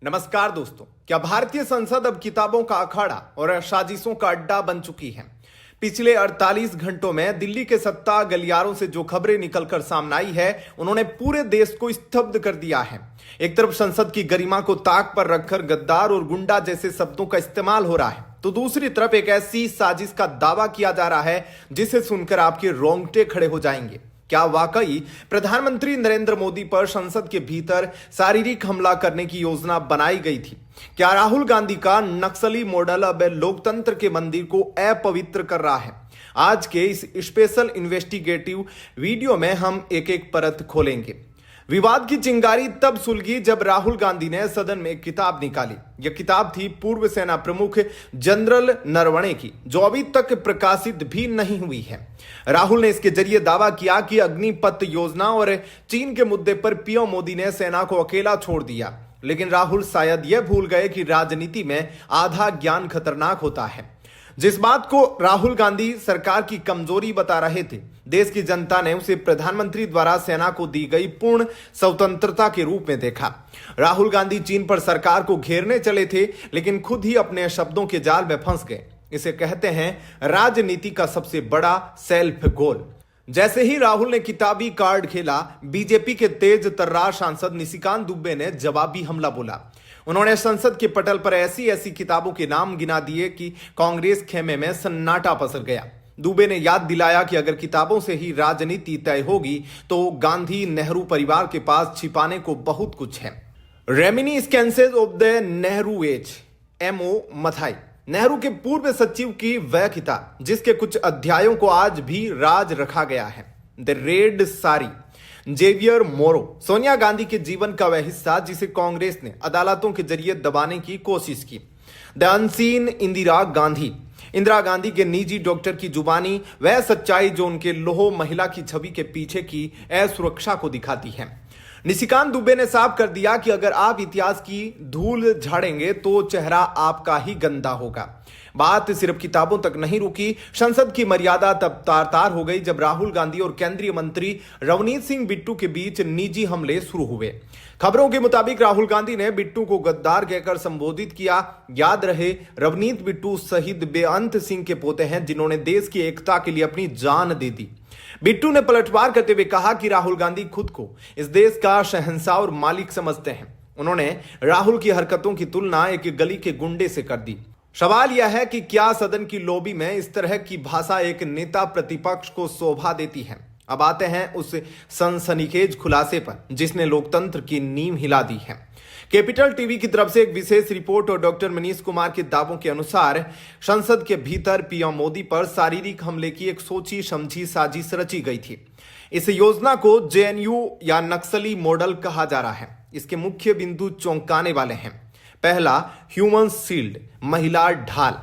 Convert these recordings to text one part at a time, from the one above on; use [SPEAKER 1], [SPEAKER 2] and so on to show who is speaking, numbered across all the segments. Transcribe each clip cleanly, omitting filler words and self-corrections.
[SPEAKER 1] नमस्कार दोस्तों, क्या भारतीय संसद अब किताबों का अखाड़ा और साजिशों का अड्डा बन चुकी है। पिछले 48 घंटों में दिल्ली के सत्ता गलियारों से जो खबरें निकलकर सामने आई है, उन्होंने पूरे देश को स्तब्ध कर दिया है। एक तरफ संसद की गरिमा को ताक पर रखकर गद्दार और गुंडा जैसे शब्दों का इस्तेमाल हो रहा है, तो दूसरी तरफ एक ऐसी साजिश का दावा किया जा रहा है जिसे सुनकर आपके रोंगटे खड़े हो जाएंगे। क्या वाकई प्रधानमंत्री नरेंद्र मोदी पर संसद के भीतर शारीरिक हमला करने की योजना बनाई गई थी? क्या राहुल गांधी का नक्सली मॉडल अब लोकतंत्र के मंदिर को अपवित्र कर रहा है? आज के इस स्पेशल इन्वेस्टिगेटिव वीडियो में हम एक एक परत खोलेंगे। विवाद की चिंगारी तब सुलगी जब राहुल गांधी ने सदन में एक किताब निकाली। यह किताब थी पूर्व सेना प्रमुख जनरल नरवणे की, जो अभी तक प्रकाशित भी नहीं हुई है। राहुल ने इसके जरिए दावा किया कि अग्निपथ योजना और चीन के मुद्दे पर पीएम मोदी ने सेना को अकेला छोड़ दिया। लेकिन राहुल शायद यह भूल गए कि राजनीति में आधा ज्ञान खतरनाक होता है। जिस बात को राहुल गांधी सरकार की कमजोरी बता रहे थे, देश की जनता ने उसे प्रधानमंत्री द्वारा सेना को दी गई पूर्ण स्वतंत्रता के रूप में देखा। राहुल गांधी चीन पर सरकार को घेरने चले थे, लेकिन खुद ही अपने शब्दों के जाल में फंस गए। इसे कहते हैं राजनीति का सबसे बड़ा सेल्फ गोल। जैसे ही राहुल ने किताबी कार्ड खेला, बीजेपी के तेज तर्रार सांसद निशिकांत दुबे ने जवाबी हमला बोला। उन्होंने संसद के पटल पर ऐसी किताबों के नाम गिना दिए कि कांग्रेस खेमे में सन्नाटा पसर गया। दुबे ने याद दिलाया कि अगर किताबों से ही राजनीति तय होगी तो गांधी नेहरू परिवार के पास छिपाने को बहुत कुछ है। Reminiscences of the Nehru age, MO Mathai, Nehru के पूर्व सचिव की वह किताब जिसके कुछ अध्यायों को आज भी राज रखा गया है। द रेड सारी, जेवियर मोरो, सोनिया गांधी के जीवन का वह हिस्सा जिसे कांग्रेस ने अदालतों के जरिए दबाने की कोशिश की। द अनसीन इंदिरा गांधी, इंदिरा गांधी के निजी डॉक्टर की जुबानी, वह सच्चाई जो उनके लोह महिला की छवि के पीछे की असुरक्षा को दिखाती है। निशिकांत दुबे ने साफ कर दिया कि अगर आप इतिहास की धूल झाड़ेंगे तो चेहरा आपका ही गंदा होगा। बात सिर्फ किताबों तक नहीं रुकी। संसद की मर्यादा तब तार-तार हो गई जब राहुल गांधी और केंद्रीय मंत्री रवनीत सिंह बिट्टू के बीच निजी हमले शुरू हुए। खबरों के मुताबिक राहुल गांधी ने बिट्टू को गद्दार कहकर संबोधित किया। याद रहे, रवनीत बिट्टू शहीद बेअंत सिंह के पोते हैं, जिन्होंने देश की एकता के लिए अपनी जान दे दी। बिट्टू ने पलटवार करते हुए कहा कि राहुल गांधी खुद को इस देश का शहंशाह और मालिक समझते हैं। उन्होंने राहुल की हरकतों की तुलना एक गली के गुंडे से कर दी। सवाल यह है कि क्या सदन की लॉबी में इस तरह की भाषा एक नेता प्रतिपक्ष को शोभा देती है? अब आते हैं उस सनसनीखेज खुलासे पर जिसने लोकतंत्र की नींव हिला दी है। कैपिटल टीवी की तरफ से एक विशेष रिपोर्ट और डॉक्टर मनीष कुमार के दावों के अनुसार संसद के भीतर पीएम मोदी पर शारीरिक हमले की एक सोची समझी साजिश रची गई थी। इस योजना को जेएनयू या नक्सली मॉडल कहा जा रहा है। इसके मुख्य बिंदु चौंकाने वाले हैं। पहला, ह्यूमन शील्ड, महिला ढाल।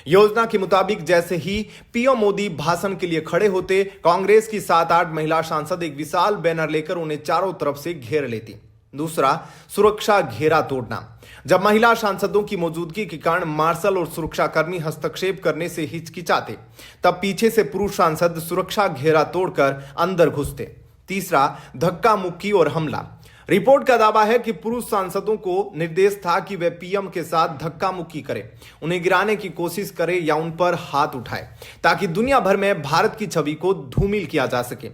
[SPEAKER 1] योजना के मुताबिक जैसे ही पीएम मोदी भाषण के लिए खड़े होते, कांग्रेस की 7-8 महिला सांसद एक विशाल बैनर लेकर उन्हें चारों तरफ से घेर लेती। दूसरा, सुरक्षा घेरा तोड़ना। जब महिला सांसदों की मौजूदगी के कारण मार्शल और सुरक्षाकर्मी हस्तक्षेप करने से हिचकिचाते, तब पीछे से पुरुष सांसद सुरक्षा घेरा तोड़कर अंदर घुसते। तीसरा, धक्का मुक्की और हमला। रिपोर्ट का दावा है कि पुरुष सांसदों को निर्देश था कि वे पीएम के साथ धक्का मुक्की करें, उन्हें गिराने की कोशिश करें या उन पर हाथ उठाए, ताकि दुनिया भर में भारत की छवि को धूमिल किया जा सके।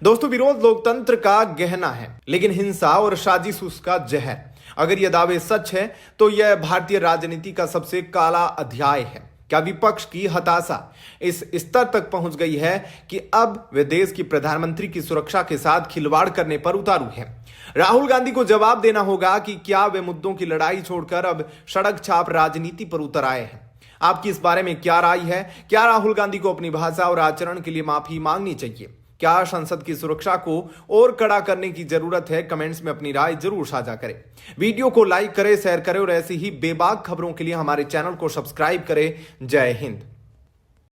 [SPEAKER 1] दोस्तों, विरोध लोकतंत्र का गहना है, लेकिन हिंसा और साजिश उसका जहर। अगर यह दावे सच है तो यह भारतीय राजनीति का सबसे काला अध्याय है। क्या विपक्ष की हताशा इस स्तर तक पहुंच गई है कि अब वे देश की प्रधानमंत्री की सुरक्षा के साथ खिलवाड़ करने पर उतारू हैं? राहुल गांधी को जवाब देना होगा कि क्या वे मुद्दों की लड़ाई छोड़कर अब सड़क छाप राजनीति पर उतर आए हैं। आपकी इस बारे में क्या राय है? क्या राहुल गांधी को अपनी भाषा और आचरण के लिए माफी मांगनी चाहिए? क्या संसद की सुरक्षा को और कड़ा करने की जरूरत है? कमेंट्स में अपनी राय जरूर साझा करें। वीडियो को लाइक करें, शेयर करें और ऐसी ही बेबाक खबरों के लिए हमारे चैनल को सब्सक्राइब करें। जय हिंद।